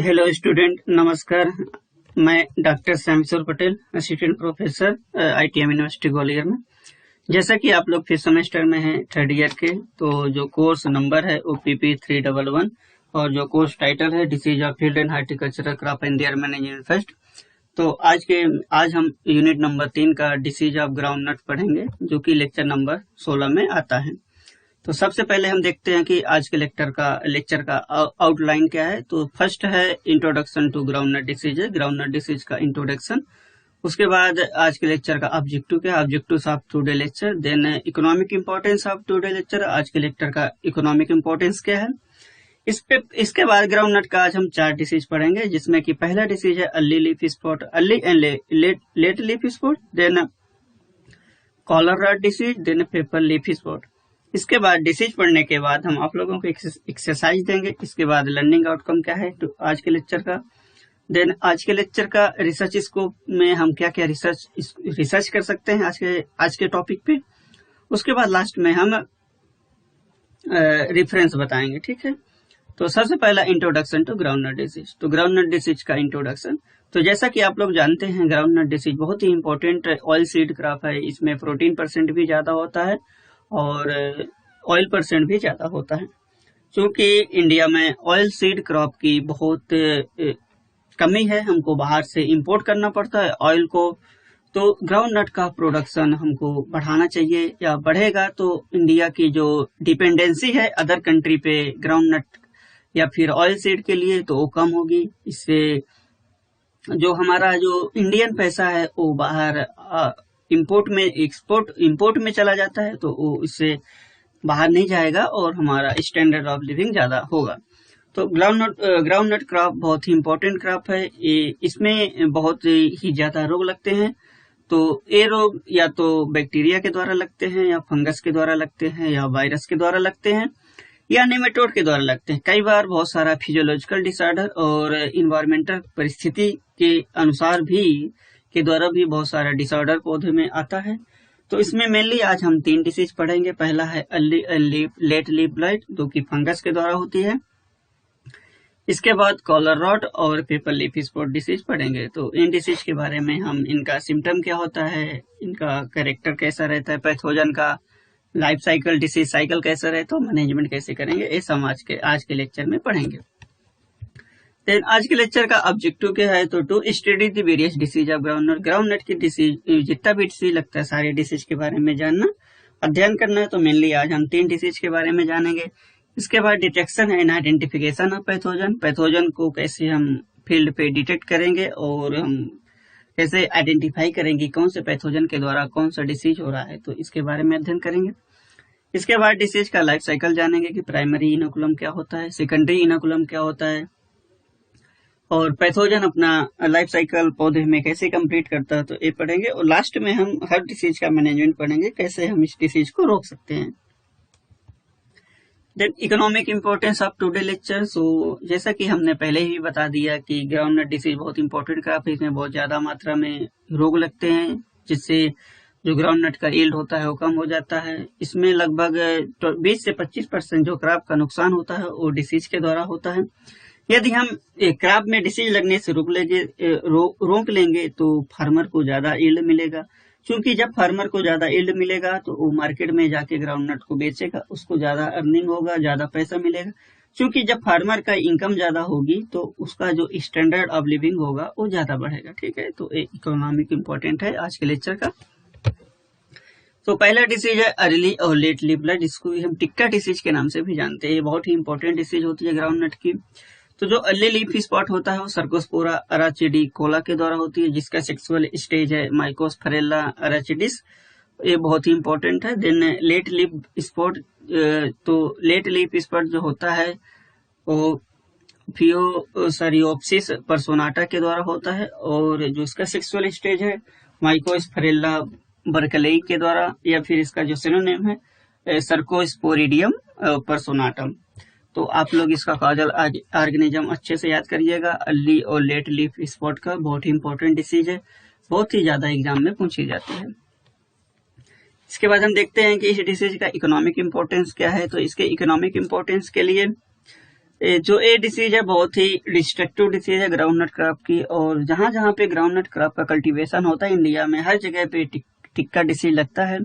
Hello student, नमस्कार। मैं doctor Shyameshwar Patel, assistant professor ITM university Gwalior में। जैसा कि आप लोग 5th सेमेस्टर में हैं, 3rd ईयर के, तो जो कोर्स नंबर है वो PP311 और जो कोर्स टाइटल है disease of field and horticultural crop in their management first. तो आज हम यूनिट नंबर 3 का डिसीज ऑफ ग्राउंडनट पढ़ेंगे, जो कि लेक्चर नंबर 16 में आता है। तो सबसे पहले हम देखते हैं कि आज के लेक्चर का आउटलाइन क्या है। तो फर्स्ट है introduction to groundnut disease, groundnut disease का इंट्रोडक्शन। उसके बाद आज के लेक्चर का ऑब्जेक्टिव क्या है, objectives of today lecture. Then economic importance of today lecture, आज के लेक्चर का इकोनॉमिक इंपॉर्टेंस क्या है। इसके बाद ग्राउंडनट का आज हम 4 डिसीज पढ़ेंगे, जिसमें कि पहला डिसीज है early leaf spot, early and late leaf spot. Then collar rot disease, then pepper leaf spot. इसके बाद डिसीज पढ़ने के बाद हम आप लोगों को एक्सरसाइज देंगे। इसके बाद लर्निंग आउटकम क्या है तो आज के लेक्चर का। देन आज के लेक्चर का रिसर्च स्कोप में हम क्या क्या रिसर्च कर सकते हैं आज के टॉपिक पे। उसके बाद लास्ट में हम रेफरेंस बताएंगे, ठीक है। तो सबसे पहला इंट्रोडक्शन टू ग्राउंडनट डिसीज। तो ग्राउंडनट डिसीज का इंट्रोडक्शन, तो जैसा कि आप लोग जानते हैं, ग्राउंडनट डिसीज बहुत ही इंपॉर्टेंट ऑयल सीड क्रॉप है। इसमें प्रोटीन % भी ज्यादा होता है और ऑयल % भी ज्यादा होता है। क्योंकि इंडिया में ऑयल सीड क्रॉप की बहुत कमी है, हमको बाहर से इंपोर्ट करना पड़ता है ऑयल को। तो ग्राउंडनट का प्रोडक्शन हमको बढ़ाना चाहिए, या बढ़ेगा तो इंडिया की जो डिपेंडेंसी है अदर कंट्री पे ग्राउंडनट या फिर ऑयल सीड के लिए, तो वो कम होगी। इससे जो हमारा जो इंडियन पैसा है वो बाहर इंपोर्ट में चला जाता है, तो वो इससे बाहर नहीं जाएगा और हमारा स्टैंडर्ड ऑफ लिविंग ज्यादा होगा। तो ग्राउंडनट क्रॉप बहुत ही इंपॉर्टेंट क्रॉप है। इसमें बहुत ही ज्यादा रोग लगते हैं। तो ये रोग या तो बैक्टीरिया के द्वारा लगते हैं, या फंगस के द्वारा लगते हैं, या वायरस के द्वारा लगते हैं, या नेमेटोड के द्वारा लगते हैं। कई बार बहुत सारा फिजियोलॉजिकल डिसऑर्डर और इन्वायरमेंटल परिस्थिति के अनुसार भी के द्वारा भी बहुत सारा डिसऑर्डर पौधे में आता है। तो इसमें मेनली आज हम 3 डिसीज पढ़ेंगे। पहला है अर्ली लेट लीफ ब्लाइट, जो कि फंगस के द्वारा होती है। इसके बाद कॉलर रॉट और पेपर लीफ स्पॉट डिसीज पढ़ेंगे। तो इन डिसीज के बारे में हम इनका सिम्टम क्या होता है, इनका कैरेक्टर कैसा रहता है, पैथोजन का लाइफ साइकिल, डिसीज साइकिल कैसा रहता है, मैनेजमेंट कैसे करेंगे, ये सब आज के लेक्चर में पढ़ेंगे। देन आज के लेक्चर का ऑब्जेक्टिव क्या है, तो to study the various disease of groundnut की डिसीज, जितना भी डिसीज लगता है सारे डिसीज के बारे में जानना, अध्ययन करना है। तो मेनली आज हम 3 डिसीज के बारे में जानेंगे। इसके बाद detection and identification of pathogen को कैसे हम फील्ड पे डिटेक्ट करेंगे और हम कैसे आइडेंटिफाई करेंगे कौन से पैथोजन के द्वारा कौन सा डिसीज हो रहा है, तो इसके बारे में अध्ययन करेंगे। इसके बाद डिसीज का लाइफ साइकिल जानेंगे कि प्राइमरी इनोकुलम क्या होता है, सेकेंडरी इनोकुलम क्या होता है, और पैथोजन अपना लाइफ साइकिल पौधे में कैसे कंप्लीट करता है, तो ये पढ़ेंगे। और लास्ट में हम हर डिसीज का मैनेजमेंट पढ़ेंगे, कैसे हम इस डिसीज को रोक सकते हैं। Then economic importance of today lecture. So जैसा कि हमने पहले ही बता दिया कि ग्राउंडनट डिसीज बहुत इंपॉर्टेंट क्रॉप है। इसमें बहुत ज्यादा मात्रा में रोग लगते हैं, जिससे जो ग्राउंडनट का यील्ड होता है वो कम हो जाता है। इसमें लगभग 20 से 25% जो क्रॉप का नुकसान होता है वो डिसीज के द्वारा होता है। यदि हम क्रॉप में डिसीज लगने से रोक लेंगे तो फार्मर को ज्यादा यील्ड मिलेगा। क्योंकि जब फार्मर को ज्यादा यील्ड मिलेगा तो वो मार्केट में जाके ग्राउंडनट को बेचेगा, उसको ज्यादा अर्निंग होगा, ज्यादा पैसा मिलेगा। क्योंकि जब फार्मर का इनकम ज्यादा होगी तो उसका जो स्टैंडर्ड ऑफ लिविंग होगा वो ज्यादा बढ़ेगा, ठीक है। तो इकोनॉमिक इंपॉर्टेंट है आज के लेक्चर का। तो पहला डिसीज है अर्ली और लेट लीफ ब्लाइट, जिसको हम टिक्का डिसीज के नाम से भी जानते हैं। ये बहुत ही इंपॉर्टेंट डिसीज होती है ग्राउंडनट की। तो जो अर्ली लीफ स्पॉट होता है वो सर्कोस्पोरा अराचिडिकोला के द्वारा होती है, जिसका सेक्सुअल स्टेज है माइकोस्फेरेला अराचिडिस। ये बहुत ही इंपॉर्टेंट है। देन लेट लीफ स्पॉट, तो लेट लीफ स्पॉट जो होता है वो फियोसारियोप्सिस पर्सोनाटा के द्वारा होता है, और जो इसका सेक्सुअल स्टेज है माइकोस्फेरेला बर्कलेई के द्वारा, या फिर इसका जो सिनोनिम है सर्कोस्पोरिडियम पर्सोनाटम। तो आप लोग इसका काजल ऑर्गेनिज्म अच्छे से याद करिएगा। अर्ली और लेट लीफ स्पॉट का बहुत ही इंपॉर्टेंट डिसीज है, बहुत ही ज्यादा एग्जाम में पूछी जाती है। इसके बाद हम देखते हैं कि इस डिसीज का इकोनॉमिक इंपॉर्टेंस क्या है। तो इसके इकोनॉमिक इंपॉर्टेंस के लिए जो ये डिसीज है बहुत ही डिस्ट्रक्टिव डिसीज है ग्राउंड नट क्रॉप की, और जहां जहां पे ग्राउंड नट क्रॉप का कल्टीवेशन होता है इंडिया में हर जगह पे टिक्का डिसीज लगता है,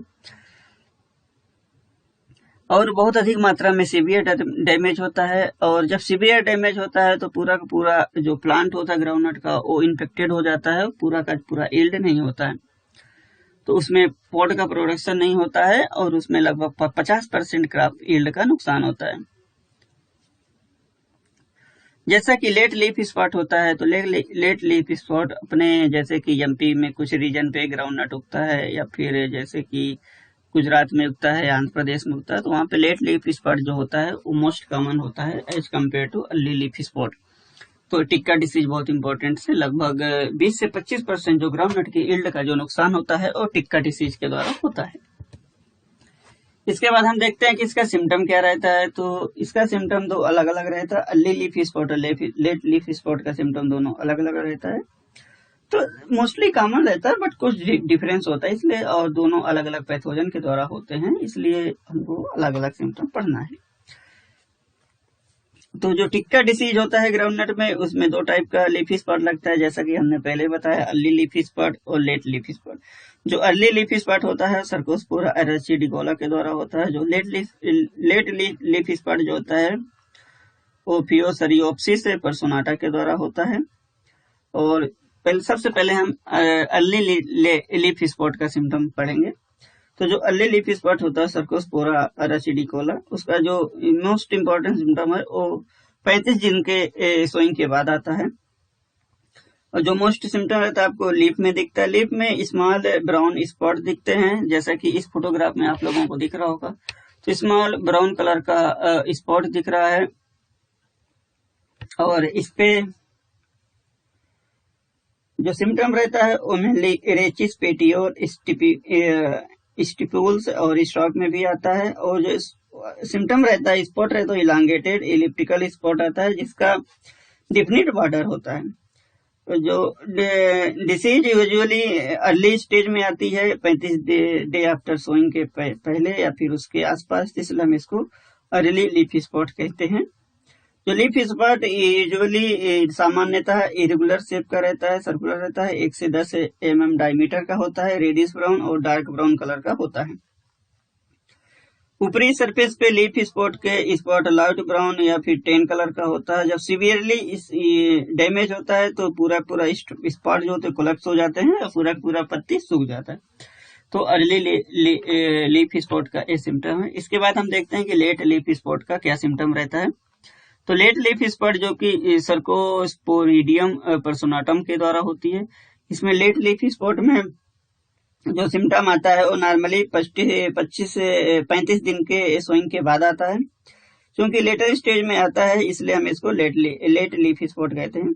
और बहुत अधिक मात्रा में सीवियर डैमेज होता है। और जब सीवियर डैमेज होता है तो पूरा का पूरा जो प्लांट होता है ग्राउंड नट का वो इन्फेक्टेड हो जाता है, पूरा का पूरा यील्ड नहीं होता है, तो उसमें पॉड का प्रोडक्शन नहीं होता है और उसमें लगभग 50% क्रॉप यील्ड का नुकसान होता है। जैसा कि लेट लीफ स्पॉट होता है, तो लेट लीफ स्पॉट अपने जैसे कि एमपी में कुछ रीजन पे ग्राउंड नट उगता है, या फिर जैसे कि गुजरात में उगता है, आंध्र प्रदेश में उगता है, तो वहाँ पे लेट लीफ स्पॉट जो होता है वो मोस्ट कॉमन होता है as compare to early leaf spot. तो टिक्का डिसीज बहुत इंपॉर्टेंट है, लगभग 20 से 25% जो ग्राउंड नट की यील्ड का जो नुकसान होता है वो टिक्का डिसीज के द्वारा होता है। इसके बाद हम देखते हैं कि इसका सिम्टम क्या रहता है। तो इसका सिम्टम दो अलग अलग रहता है, अर्ली लीफ स्पॉट और लेट लीफ स्पॉट का सिम्टम दोनों अलग अलग रहता है। तो मोस्टली कॉमन रहता है बट कुछ डिफरेंस होता है इसलिए, और दोनों अलग अलग पैथोजन के द्वारा होते हैं, इसलिए हमको अलग अलग सिम्टम पढ़ना है। तो जो टिक्का डिसीज होता है ग्राउंड नट में, उसमें दो टाइप का लीफ स्पॉट लगता है, जैसा कि हमने पहले बताया, अर्ली लीफ स्पॉट और लेट लीफ स्पॉट। जो अर्ली लीफ स्पॉट होता है सर्कोस्पोरा एराचिडिकोला के द्वारा होता है। जो लेट लीफ स्पॉट जो होता है वो फियोसरियोप्सिस पर्सोनाटा के द्वारा होता है। और सबसे पहले हम अर्ली लीफ स्पॉट का सिम्टम पढ़ेंगे। तो जो अर्ली लीफ स्पॉट होता है सर्कोस्पोरा एराचिडिकोला, उसका जो मोस्ट इम्पोर्टेंट सिम्टम है वो 35 दिन के सोइंग के बाद आता है। और जो मोस्ट सिम्टम रहता है आपको लीफ में दिखता है, लीफ में स्मॉल ब्राउन स्पॉट दिखते हैं, जैसा कि इस फोटोग्राफ में आप लोगों को दिख रहा होगा। तो स्मॉल ब्राउन कलर का स्पॉट दिख रहा है, और इस पे जो सिम्टम रहता है वो मेनली रेचिस पेटियोर स्टिप्यूल्स और स्टॉक में भी आता है। और जो सिम्टम रहता है स्पॉट रहता है इलांगेटेड इलिप्टिकल स्पॉट आता है, जिसका डिफिनिट बॉर्डर होता है। तो जो डिसीज यूजुअली अर्ली स्टेज में आती है 35 डे आफ्टर सोइंग के पहले या फिर उसके आसपास, इसलिए हम इसको अर्ली लीफ स्पॉट कहते हैं। जो लीफ स्पॉट यूजुअली सामान्यतः इरेगुलर शेप का रहता है, सर्कुलर रहता है, 1 से 10 mm डायमीटर का होता है, रेडिश ब्राउन और डार्क ब्राउन कलर का होता है। ऊपरी सरफेस पे लीफ स्पॉट के स्पॉट लाइट ब्राउन या फिर टेन कलर का होता है। जब सीवियरली डैमेज होता है तो पूरा स्पॉट जो होते हैं कोलैप्स हो जाते हैं और पूरा पत्ती सूख जाता है। तो अर्ली लीफ स्पॉट का ये सिम्टम है। इसके बाद हम देखते हैं कि लेट लीफ स्पॉट का क्या सिम्टम रहता है। तो लेट लीफ स्पॉट जो कि सर्कोस्पोरिडियम पर्सोनाटम के द्वारा होती है, इसमें लेट लीफ स्पॉट में जो सिम्टम आता है वो नॉर्मली 25 से 35 दिन के सोइंग के बाद आता है। क्योंकि लेटर स्टेज में आता है इसलिए हम इसको लेट लीफ स्पॉट कहते हैं।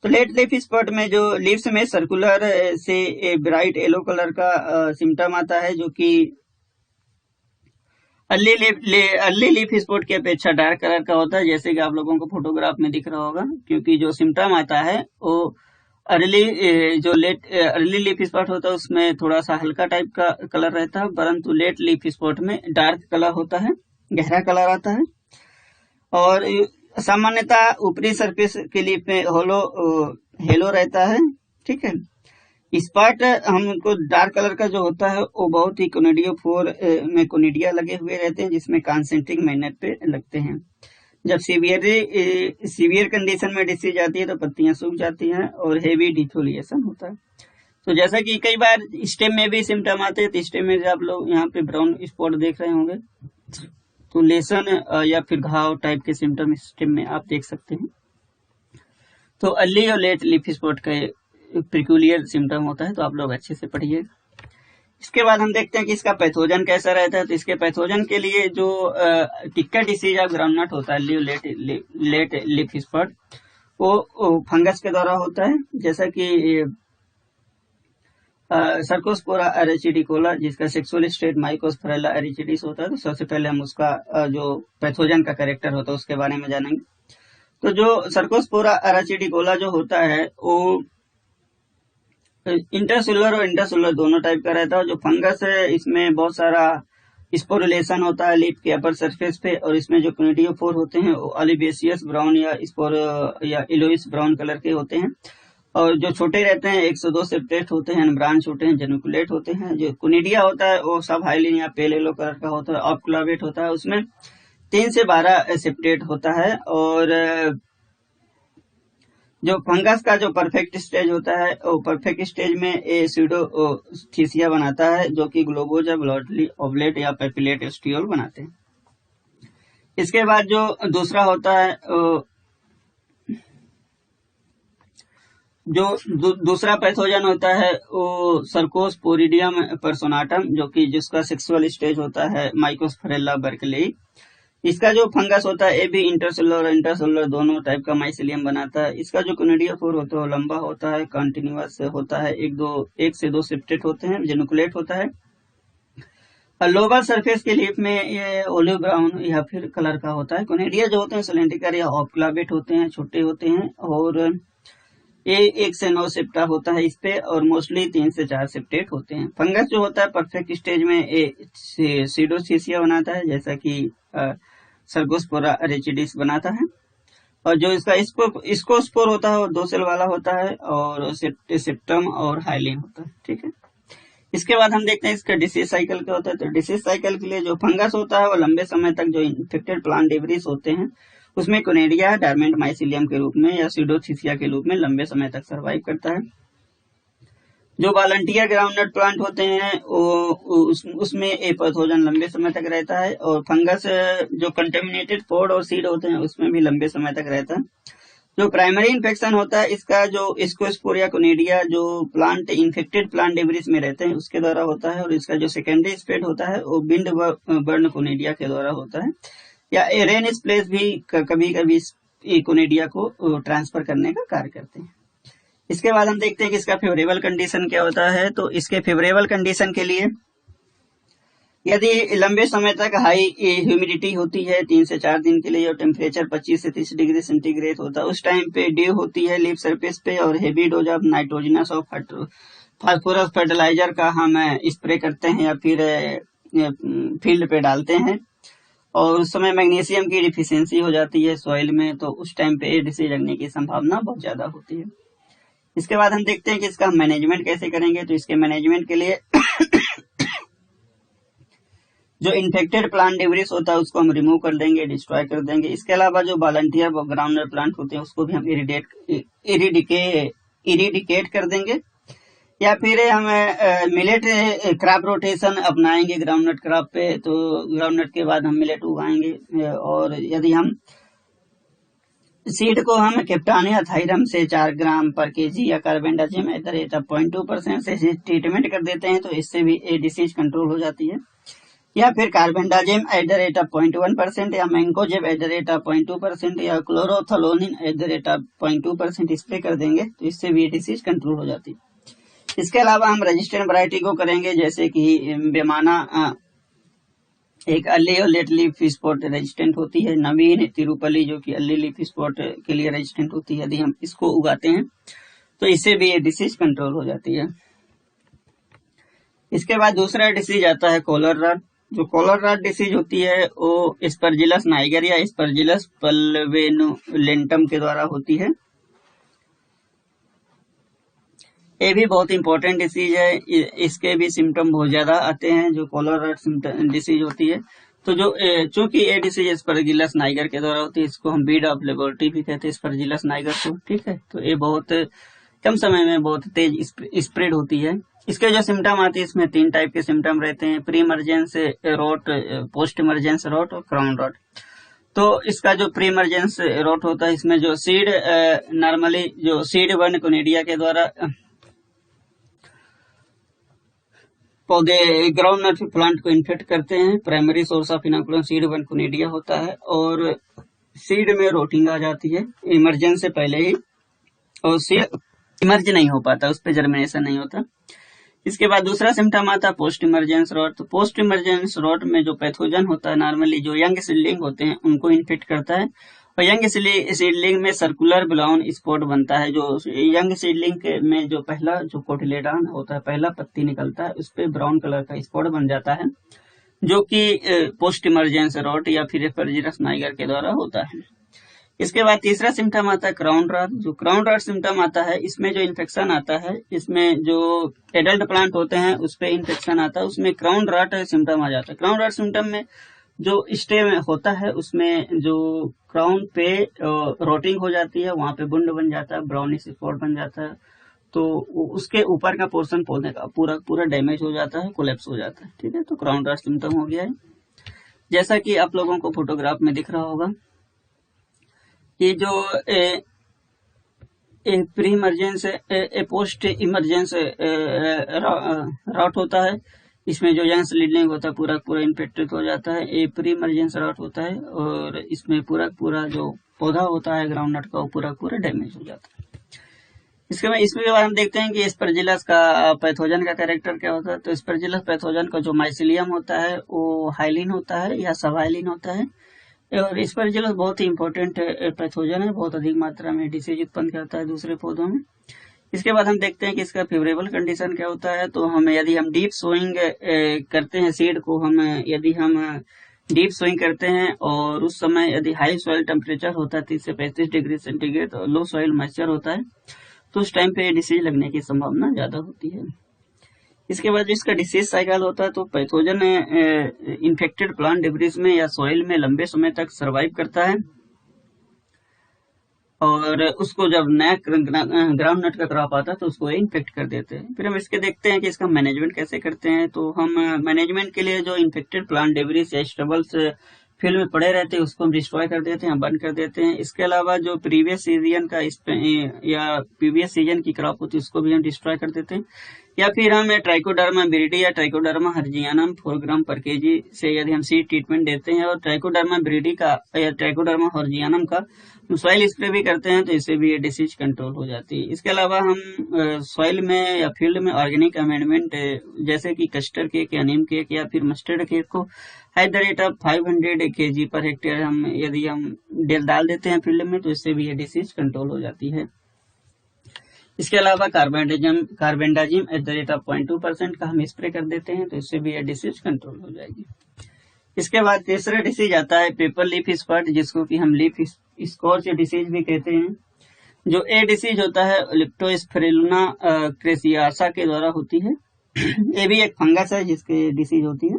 तो लेट लीफ स्पॉट में जो लीव्स में सर्कुलर से ब्राइट येलो कलर का सिम्टम आता है, जो कि अर्ली लीफ स्पॉट की अपेक्षा डार्क कलर का होता है, जैसे कि आप लोगों को फोटोग्राफ में दिख रहा होगा। क्योंकि जो सिम्टम आता है वो अर्ली लीफ स्पॉट होता है उसमें थोड़ा सा हल्का टाइप का कलर रहता है, परंतु लेट लीफ स्पॉट में डार्क कलर होता है, गहरा कलर आता है। और सामान्यतः ऊपरी सरफेस के लीफ में हेलो रहता है, ठीक है। स्पॉट हमको डार्क कलर का जो होता है वो बहुत ही कोनिडियोफोर में कोनिडिया लगे हुए रहते हैं, जिसमें कॉन्सेंट्रिक मैग्नेट पे लगते हैं। जब सीवियर कंडीशन में डिसीज आती है तो पत्तियां सूख जाती हैं और हेवी डिफोलिएशन होता है। तो जैसा कि कई बार स्टेम में भी सिम्टम आते हैं, तो स्टेम में आप लोग यहाँ पे ब्राउन स्पॉट देख रहे होंगे, तो लेसन या फिर घाव टाइप के सिम्टम स्टेम में आप देख सकते हैं। तो अर्ली और लेट लीफ स्पॉट का पेक्यूलियर सिम्टम होता है, तो आप लोग अच्छे से पढ़िए। इसके बाद हम देखते हैं कि इसका पैथोजन कैसा रहता है। तो इसके पैथोजन के लिए जो टिक्का डिसीज ऑफ ग्राउंडनट होता है लेट लीफ स्पॉट, वो फंगस के द्वारा होता है, जैसा कि सर्कोस्पोरा एराचिडिकोला, जिसका सेक्सुअल स्टेट माइकोस्फेरेला एरिचिडिस होता है। तो सबसे पहले हम उसका जो पैथोजन का कैरेक्टर होता है उसके बारे में जानेंगे। तो जो सर्कोस्पोरा एराचिडिकोला जो होता है वो इंटरसेलुलर और इंट्रासेलुलर दोनों टाइप का रहता है। जो फंगस है इसमें बहुत सारा स्पोरुलेशन होता है लीफ के अपर सरफेस पे, और इसमें जो क्निडियोफोर होते हैं वो ऑलिवेशियस ब्राउन या स्पोर या इलोइस ब्राउन कलर के होते हैं। और जो छोटे रहते हैं 102 सेप्टेट होते हैं, ब्रांच होते हैं, जेनिकुलेट होते हैं। जो कुनिडिया होता है वो सब हाइलिन या पेल येलो कलर का होता है, ऑब्कुलावेट होता है, उसमें 3 से 12 सेप्टेट होता है। और जो फंगस का जो परफेक्ट स्टेज होता है वो परफेक्ट स्टेज में ए सीडोथीसिया बनाता है, जो कि ग्लोबोजा ब्लॉटली ओवलेट या पेपिलेट स्टियोल बनाते हैं। इसके बाद जो दूसरा होता है जो दूसरा पैथोजन होता है वो सर्कोस्पोरिडियम पर्सोनाटम, जो कि जिसका सेक्सुअल स्टेज होता है माइकोस्फेरेला बर्कलेई। इसका जो फंगस होता है ये भी इंटरसेलुलर और इंटरसेलुलर दोनों टाइप का माइसेलियम बनाता है। इसका जो क्निडियोफोर होता है वो लंबा होता है, कंटिन्यूअस होता है, 1 से 2 सेप्टेट होते हैं, जेनिकुलेट होता है। और लोअर सरफेस के लीफ में ये ओलिव ब्राउन या फिर कलर का होता है। कोनेडिया जो होते हैं सिलेंड्रिकल या ऑब्कुलावेट होते हैं, छोटे होते हैं, और ये 1 से 9 सेप्टा होता है इस पे, और मोस्टली 3 से 4 सेप्टेट होते हैं। फंगस जो होता है परफेक्ट स्टेज में ये सीडोथीसिया बनाता है, जैसा कि सर्गोस्पोरा रेचिडिस बनाता है। और जो इसका स्कोस्पोर होता है वो 2 सेल वाला होता है, और सेप्टम और हाइलिन होता है। ठीक है, इसके बाद हम देखते हैं इसका डिसीज साइकिल क्या होता है। तो डिसीज साइकिल के लिए जो फंगस होता है वो लंबे समय तक जो इन्फेक्टेड प्लांट डेब्रिस होते हैं उसमें कोनेडिया डॉर्मेंट माइसिलियम के रूप में या सीडोथीसिया के रूप में लंबे समय तक सर्वाइव करता है। जो वॉलंटियर ग्राउंडनट प्लांट होते हैं उसमें ए पैथोजन लंबे समय तक रहता है, और फंगस जो कंटेमिनेटेड पॉड और सीड होते हैं उसमें भी लंबे समय तक रहता है। जो प्राइमरी इन्फेक्शन होता है इसका जो स्कोस्पोरिया कोनेडिया जो प्लांट इन्फेक्टेड प्लांट डेब्रिस में रहते हैं उसके द्वारा होता है, और इसका जो सेकेंडरी स्प्रेड होता है वो विंड बर्न कोनेडिया के द्वारा होता है, या रेन स्प्लेस भी कभी कभी कोनेडिया को ट्रांसफर करने का कार्य करते हैं। इसके बाद हम देखते हैं कि इसका फेवरेबल कंडीशन क्या होता है। तो इसके फेवरेबल कंडीशन के लिए यदि लंबे समय तक हाई ह्यूमिडिटी होती है 3 से 4 दिन के लिए, और टेम्परेचर 25 से 30 डिग्री सेंटीग्रेड होता है, उस टाइम पे ड्यू होती है लीफ सरफेस पे, और हेवी डोज ऑफ नाइट्रोजनस और फास्फोरस फर्टिलाइजर का हम स्प्रे करते हैं या फिर फील्ड पे डालते हैं, और उस समय मैग्नीशियम की डिफिशियंसी हो जाती है सॉइल में, तो उस टाइम पे डिसीज लगने की संभावना बहुत ज्यादा होती है। इसके बाद हम देखते हैं कि इसका मैनेजमेंट कैसे करेंगे। तो इसके मैनेजमेंट के लिए जो इन्फेक्टेड प्लांट डेब्रिस होता है उसको हम रिमूव कर देंगे, डिस्ट्रॉय कर देंगे। इसके अलावा जो वॉलंटियर ग्राउंडनट प्लांट होते हैं उसको भी हम इरिडिकेट कर देंगे, या फिर हम मिलेट क्रॉप रोटेशन अपनाएंगे ग्राउंडनट क्रॉप पे। तो ग्राउंडनट के बाद हम मिलेट उगाएंगे, और यदि हम सीड को हम कैप्टानिया थाइरम से 4 ग्राम पर केजी या carbendazim at the rate of 0.2% से ट्रीटमेंट कर देते हैं, तो इससे भी ये डिसीज कंट्रोल हो जाती है। या फिर carbendazim at the rate of 0.1% या mancozeb at the rate of 0.2% या chlorothalonil at the rate of 0.2% spray कर देंगे, तो इससे भी डिसीज कंट्रोल हो जाती है। इसके अलावा हम रेजिस्टेंट वैरायटी को करेंगे, जैसे कि बेमाना एक अर्ली और लेट लीफ स्पॉट रेजिस्टेंट होती है, नवीन तिरुपली जो कि अर्ली लीफ स्पॉट के लिए रेजिस्टेंट होती है। यदि हम इसको उगाते हैं तो इससे भी ये डिसीज कंट्रोल हो जाती है। इसके बाद दूसरा डिसीज आता है कॉलर रॉट। जो कॉलर रॉट डिसीज होती है वो एस्परजिलस नाइगर या एस्परजिलस पल्वेनुलेंटम के द्वारा होती है। ये भी बहुत इंपॉर्टेंट डिसीज है, इसके भी सिम्टम बहुत ज्यादा आते हैं जो कॉलर रॉट डिसीज होती है। तो जो चूंकि ये डिसीज एस्परजिलस नाइगर के द्वारा होती है, इसको हम बीड ऑफ लेबोरेटरी भी कहते हैं एस्परजिलस नाइगर को। ठीक है, तो ये बहुत कम समय में बहुत तेज स्प्रेड होती है। इसके जो सिम्टम आते हैं इसमें 3 टाइप के सिम्टम रहते हैं, pre emergence rot, post emergence rot और क्राउन रॉट। तो इसका जो प्री इमरजेंस रॉट होता है इसमें जो सीड नॉर्मली जो सीड बर्न कोनेडिया के द्वारा पौधे ग्राउंडनट प्लांट को इन्फेक्ट करते हैं। Primary source of inoculum seed burn conidia होता है, और सीड में रोटिंग आ जाती है इमरजेंस से पहले ही, और सीड इमर्ज नहीं हो पाता, उस पर जर्मिनेशन नहीं होता। इसके बाद दूसरा सिम्टम आता है पोस्ट इमरजेंस रॉट। तो पोस्ट इमरजेंस रॉट में जो पैथोजन होता है नॉर्मली जो यंग सीडलिंग होते हैं उनको इन्फेक्ट करता है, और यंग सीडलिंग में सर्कुलर ब्राउन स्पॉट बनता है। जो यंग सीडलिंग में जो पहला जो कोटिलेडॉन होता है, पहला पत्ती निकलता है, उस पर ब्राउन कलर का स्पॉट बन जाता है, जो कि पोस्ट इमरजेंस रॉट या फिर एस्परजिलस नाइगर के द्वारा होता है। इसके बाद तीसरा सिम्टम आता है क्राउन रॉट। जो क्राउन रॉट सिम्टम आता है, इसमें जो इन्फेक्शन आता है, इसमें जो एडल्ट प्लांट होते हैं उस पे इन्फेक्शन आता है, उसमें क्राउन रॉट सिम्टम आ जाता है। क्राउन रॉट सिम्टम में जो स्टेम होता है उसमें जो क्राउन पे रोटिंग हो जाती है, वहां पे बुंड बन जाता है, ब्राउनिश स्पॉट बन जाता है, तो उसके ऊपर का पोर्शन पौधे का पूरा पूरा डैमेज हो जाता है, कोलैप्स हो जाता है। ठीक है, तो क्राउन रॉट सिम्टम हो गया है। जैसा कि आप लोगों को फोटोग्राफ में दिख रहा होगा कि जो pre emergence post emergence rot होता है, इसमें जो यंग लीडलिंग होता है पूरा पूरा इन्फेक्टेड हो जाता है। ये प्री इमरजेंस रॉट होता है और इसमें पूरा पूरा जो पौधा होता है ग्राउंडनट का वो पूरा पूरा डैमेज हो जाता है। इसके बाद हम देखते हैं कि एस्परजिलस का पैथोजन का कैरेक्टर क्या होता है। तो एस्परजिलस पैथोजन का जो माइसिलियम होता है वो हाइलिन होता है या सबहाइलिन होता है, और एस्परजिलस बहुत ही इंपॉर्टेंट पैथोजन है, बहुत अधिक मात्रा में डिसीज उत्पन्न करता है दूसरे पौधों में। इसके बाद हम देखते हैं कि इसका फेवरेबल कंडीशन क्या होता है। तो यदि हम डीप सोइंग करते हैं सीड को, यदि हम डीप सोइंग करते हैं और उस समय यदि हाई सॉइल टेम्परेचर होता है 30 से 35 डिग्री सेंटीग्रेड और लो सॉइल मॉइस्चर होता है, तो उस टाइम पे डिसीज लगने की संभावना ज्यादा होती है। इसके बाद जो इसका डिसीज साइकिल होता है, तो पैथोजन इन्फेक्टेड प्लांट डिब्रीज में या सॉइल में लंबे समय तक सरवाइव करता है और उसको जब नया ग्राउंड नट का क्रॉप आता है तो उसको इन्फेक्ट कर देते हैं। फिर हम इसके देखते हैं कि इसका मैनेजमेंट कैसे करते हैं। तो हम मैनेजमेंट के लिए जो इन्फेक्टेड प्लांट डिब्रीज या स्टबल्स फील्ड में पड़े रहते हैं उसको हम डिस्ट्रॉय कर देते हैं, बंद कर देते हैं। इसके अलावा जो प्रीवियस सीजन का या प्रीवियस सीजन की क्रॉप होती है उसको भी हम डिस्ट्रॉय कर देते हैं, या फिर हम ट्राइकोडर्मा विरिडी या ट्राइकोडर्मा हर्जियानम 4 ग्राम पर केजी से यदि हम सीड ट्रीटमेंट देते हैं और ट्राइकोडर्मा विरिडी का या ट्राइकोडर्मा हर्जियानम का सॉइल स्प्रे भी करते हैं, तो इससे भी ये डिसीज कंट्रोल हो जाती है। इसके अलावा हम सॉइल में या फील्ड में ऑर्गेनिक अमेंडमेंट जैसे कि कस्टर केक या नीम केक या फिर मस्टर्ड केक को eight the rate of 500 kg per hectare यदि हम डाल देते हैं फील्ड में, तो इससे भी ये डिसीज कंट्रोल हो जाती है। इसके अलावा carbendazim at the rate of 0.2% का हम स्प्रे कर देते हैं, तो इससे भी ये डिसीज कंट्रोल हो जाएगी। इसके बाद तीसरा डिसीज आता है पेपर लीफ स्पॉट, जिसको कि हम लीफ स्कॉर्च डिसीज भी कहते हैं। जो ए डिसीज होता है लिप्टोस्पिरुलिना क्रेसियासा के द्वारा होती है। ये भी एक फंगस है जिसके डिसीज होती है।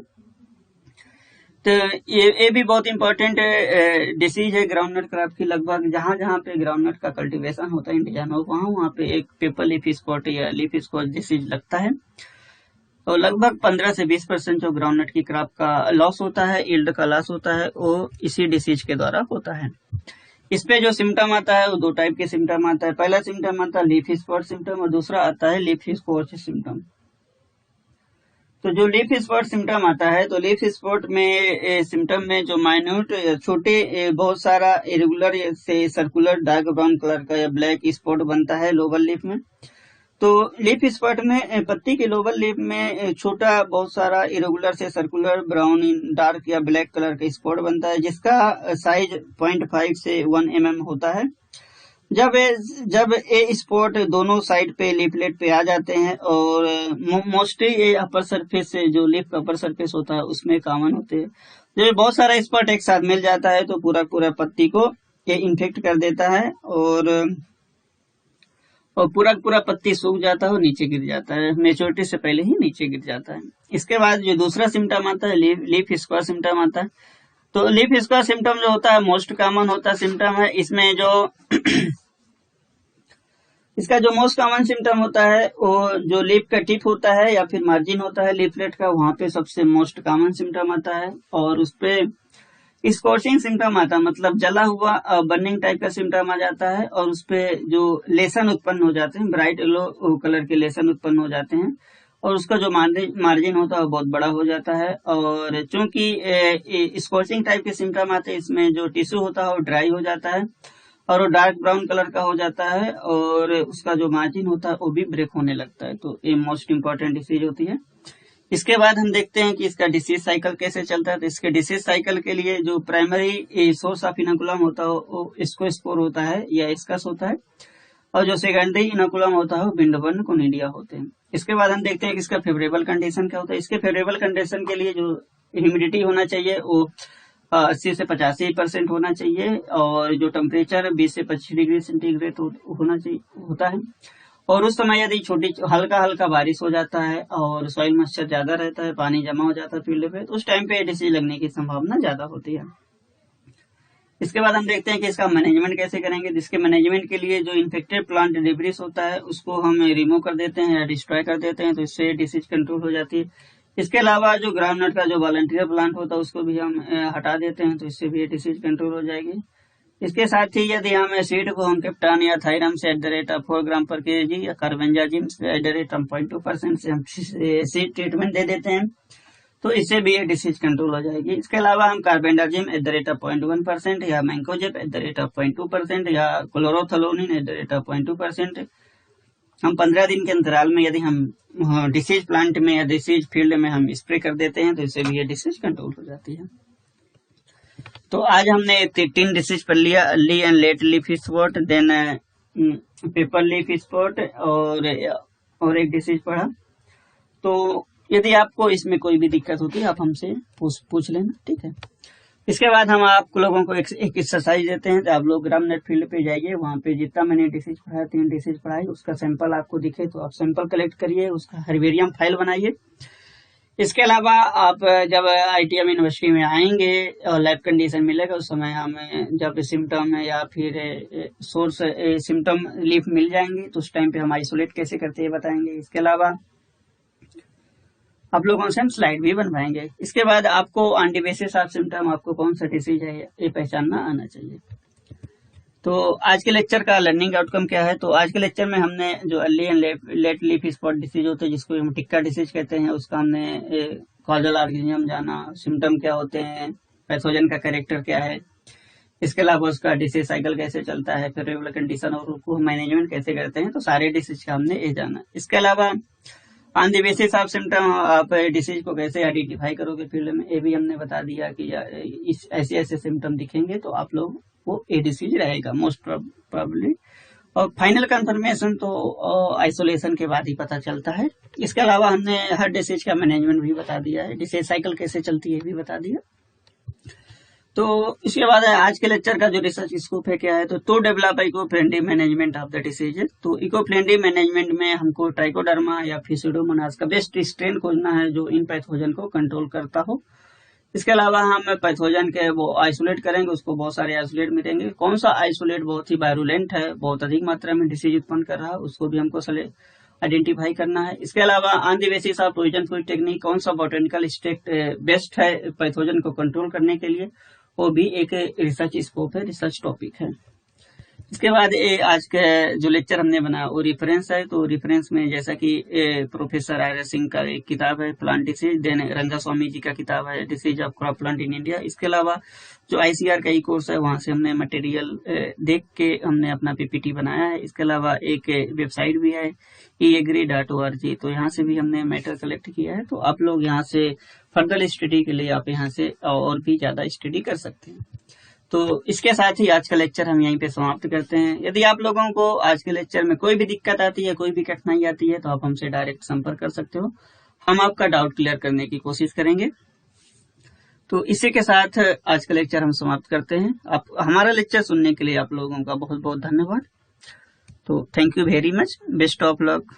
तो ये भी बहुत इंपॉर्टेंट डिसीज है ग्राउंडनट क्रॉप की। लगभग जहां जहां पे ग्राउंडनट का कल्टीवेशन होता है इंडिया में, वहां पे एक पेपर लीफ स्पॉट या लीफ स्कॉर्च डिसीज लगता है। तो लगभग 15 से 20% जो ग्राउंडनट की क्रॉप का लॉस होता है, यील्ड का लॉस होता है, वो इसी डिसीज के द्वारा होता है। इस पे जो सिम्टम आता है वो 2 टाइप के सिम्टम आता है। पहला सिम्टम आता है लीफ स्पॉट सिम्टम और दूसरा आता है लीफ स्कॉर्च सिम्टम। तो जो लीफ स्पॉट सिम्टम आता है, तो लीफ स्पॉट में सिम्टम में जो माइन्यूट छोटे बहुत सारा इरेगुलर से सर्कुलर डार्क ब्राउन कलर का या ब्लैक स्पॉट बनता है लोअर लीफ में। तो लीफ स्पॉट में पत्ती के लोअर लीफ में छोटा बहुत सारा इरेगुलर से सर्कुलर ब्राउन डार्क या ब्लैक कलर का स्पॉट बनता है, जिसका साइज 0.5 से 1 mm होता है। जब ये स्पॉट दोनों साइड पे लीफलेट पे आ जाते हैं और मोस्टली ये अपर सरफेस से जो लीफ का अपर सरफेस होता है उसमें कॉमन होते हैं। जब बहुत सारा स्पॉट एक साथ मिल जाता है तो पूरा पूरा पत्ती को ये इन्फेक्ट कर देता है और पूरा पूरा पत्ती सूख जाता है और नीचे गिर जाता है, मेच्योरिटी से पहले ही नीचे गिर जाता है। इसके बाद जो दूसरा सिम्टम आता है लीफ स्क्वायर सिम्टम आता है। तो लीफ स्क्वायर सिम्टम जो होता है मोस्ट कॉमन होता है सिम्टम है। इसमें जो इसका जो मोस्ट कॉमन सिम्टम होता है वो जो लीफ का टिप होता है या फिर मार्जिन होता है लीफलेट का, वहां पे सबसे मोस्ट कॉमन सिम्टम आता है और उस पे स्कॉर्चिंग सिम्टम आता है, मतलब जला हुआ बर्निंग टाइप का सिम्टम आ जाता है और उस पे जो लेसन उत्पन्न हो जाते हैं, ब्राइट येलो कलर के लेसन उत्पन्न हो जाते हैं और उसका जो मार्जिन होता है वो बहुत बड़ा हो जाता है। और चूंकि स्कॉर्चिंग टाइप के सिम्टम आते हैं, इसमें जो टिश्यू होता है वो ड्राई हो जाता है और वो डार्क ब्राउन कलर का हो जाता है और उसका जो मार्जिन होता है वो भी ब्रेक होने लगता है। तो ये मोस्ट इंपॉर्टेंट डिसीज होती है। इसके बाद हम देखते हैं कि इसका डिसीज साइकिल कैसे चलता है। तो इसके डिसीज साइकिल के लिए जो प्राइमरी सोर्स ऑफ इनोकुलम होता है वो स्क्वेस्पोर होता है या स्कस होता है और जो सेकेंडरी इनोकुलम होता है वो बिंडबर्न कोनिडिया होते हैं। इसके बाद हम देखते हैं कि इसका फेवरेबल कंडीशन क्या होता है। इसके फेवरेबल कंडीशन के लिए जो ह्यूमिडिटी होना चाहिए वो 80 से 85% होना चाहिए, और जो टेम्परेचर 20 से 25 डिग्री सेंटीग्रेड होना चाहिए होता है। और उस समय यदि छोटी हल्का हल्का बारिश हो जाता है और सॉइल मॉइस्चर ज्यादा रहता है, पानी जमा हो जाता है फील्ड पे, तो उस टाइम पे डिसीज लगने की संभावना ज्यादा होती है। इसके बाद हम देखते हैं कि इसका मैनेजमेंट कैसे करेंगे। जिसके मैनेजमेंट के लिए जो इन्फेक्टेड प्लांट डिब्रिस होता है उसको हम रिमूव कर देते हैं या डिस्ट्रॉय कर देते हैं, तो इससे डिसीज कंट्रोल हो जाती है। इसके अलावा जो ग्राउंडनट का जो वॉलंटियर प्लांट होता है उसको भी हम हटा देते हैं, तो इससे भी डिसीज कंट्रोल हो जाएगी। इसके साथ ही यदि हम सीड को हम कैप्टान या थायरम से @4 ग्राम पर केजी या कार्बेंजाजिम से @0.2% से हम सीड ट्रीटमेंट दे देते हैं, तो इससे भी ये डिसीज कंट्रोल हो जाएगी। इसके अलावा हम कार्बेंडाजिम @0.1% या मैंकोजेब @0.2% या क्लोरोथलोनिन @0.2% हम 15 दिन के अंतराल में यदि हम डिसीज प्लांट में या डिसीज फील्ड में हम स्प्रे कर देते हैं, तो इससे भी ये डिसीज कंट्रोल हो जाती है। तो आज हमने 3 डिसीज पढ़ लिया, early and late leaf spot, then pepper leaf spot और एक डिसीज पढ़ा। तो यदि आपको इसमें कोई भी दिक्कत होती है आप हमसे पूछ लेना, ठीक है। इसके बाद हम आप लोगों को एक एक्सरसाइज देते हैं, तो आप लोग ग्राउंडनट फील्ड पे जाइए, वहाँ पे जितना मैंने डिसीज पढ़ाया 3 डिसीज पढ़ाई उसका सैंपल आपको दिखे तो आप सैंपल कलेक्ट करिए, उसका हर्बेरियम फाइल बनाइए। इसके अलावा आप जब ITM यूनिवर्सिटी में आएंगे और लैब कंडीशन मिलेगा उस समय हमें जब सिम्टम या फिर सोर्स सिम्टम लीफ मिल जाएंगे तो उस टाइम पे हम आइसोलेट कैसे करते हैं बताएंगे। इसके अलावा आप लोगों से हम स्लाइड भी बनवाएंगे। इसके बाद आपको on the basis of symptom आपको कौन सा डिसीज है ये पहचानना आना चाहिए। तो आज के लेक्चर का लर्निंग आउटकम क्या है, तो आज के लेक्चर में हमने जो early and late leaf spot disease होते हैं जिसको हम टिक्का डिसीज कहते हैं उसका हमने कॉजल ऑर्गेनिज्म जाना, सिम्टम क्या होते हैं, पैथोजन का कैरेक्टर क्या है, इसके अलावा उसका डिसीज साइकिल कैसे चलता है, फेवरेबल कंडीशन और उसको मैनेजमेंट कैसे करते हैं, तो सारे डिसीज का हमने ये जाना। इसके अलावा on the basis of symptom आप डिसीज को कैसे आइडेंटिफाई करोगे फील्ड में, ये भी हमने बता दिया कि ऐसे ऐसे सिम्टम दिखेंगे तो आप लोग वो ए डिसीज रहेगा मोस्ट प्रोबेबली। और फाइनल कंफर्मेशन तो आइसोलेशन के बाद ही पता चलता है। इसके अलावा हमने हर डिसीज का मैनेजमेंट भी बता दिया है, डिसीज साइकिल कैसे चलती है भी बता दिया। तो इसके बाद आज के लेक्चर का जो रिसर्च स्कोप है क्या है, तो develop eco friendly management of the disease. तो इको फ्रेंडली मैनेजमेंट में हमको ट्राइकोडर्मा या फिर स्यूडोमोनास का बेस्ट स्ट्रेन खोजना है जो इन पैथोजन को कंट्रोल करता हो। इसके अलावा हम पैथोजन के वो आइसोलेट करेंगे, उसको बहुत सारे आइसोलेट मिलेंगे, कौन सा आइसोलेट बहुत ही वायरुलेंट है, बहुत अधिक मात्रा में डिसीज उत्पन्न कर रहा है, उसको भी हमको आइडेंटिफाई करना है। इसके अलावा on the basis of poison fruit technique कौन सा बोटेनिकल स्टेट बेस्ट है पैथोजन को कंट्रोल करने के लिए, वो भी एक रिसर्च स्कोप है, रिसर्च टॉपिक है। इसके बाद आज का जो लेक्चर हमने बनाया वो रेफरेंस है। तो रेफरेंस में जैसा कि प्रोफेसर RS सिंह का एक किताब है प्लांट डिसीज, देन रंगास्वामी जी का किताब है disease of crop plant in India. इसके अलावा जो ICAR का कोर्स है वहां से हमने मटेरियल देख के हमने अपना PPT बनाया है। इसके अलावा एक वेबसाइट भी है eagri.org, तो यहाँ से भी हमने मैटर कलेक्ट किया है। तो आप लोग यहाँ से फर्दर स्टडी के लिए आप यहाँ से और भी ज्यादा स्टडी कर सकते हैं। तो इसके साथ ही आज का लेक्चर हम यहीं पे समाप्त करते हैं। यदि आप लोगों को आज के लेक्चर में कोई भी दिक्कत आती है, कोई भी कठिनाई आती है, तो आप हमसे डायरेक्ट संपर्क कर सकते हो, हम आपका डाउट क्लियर करने की कोशिश करेंगे। तो इसी के साथ आज का लेक्चर हम समाप्त करते हैं। आप हमारा लेक्चर सुनने के लिए आप लोगों का बहुत बहुत धन्यवाद। तो thank you very much, best of luck.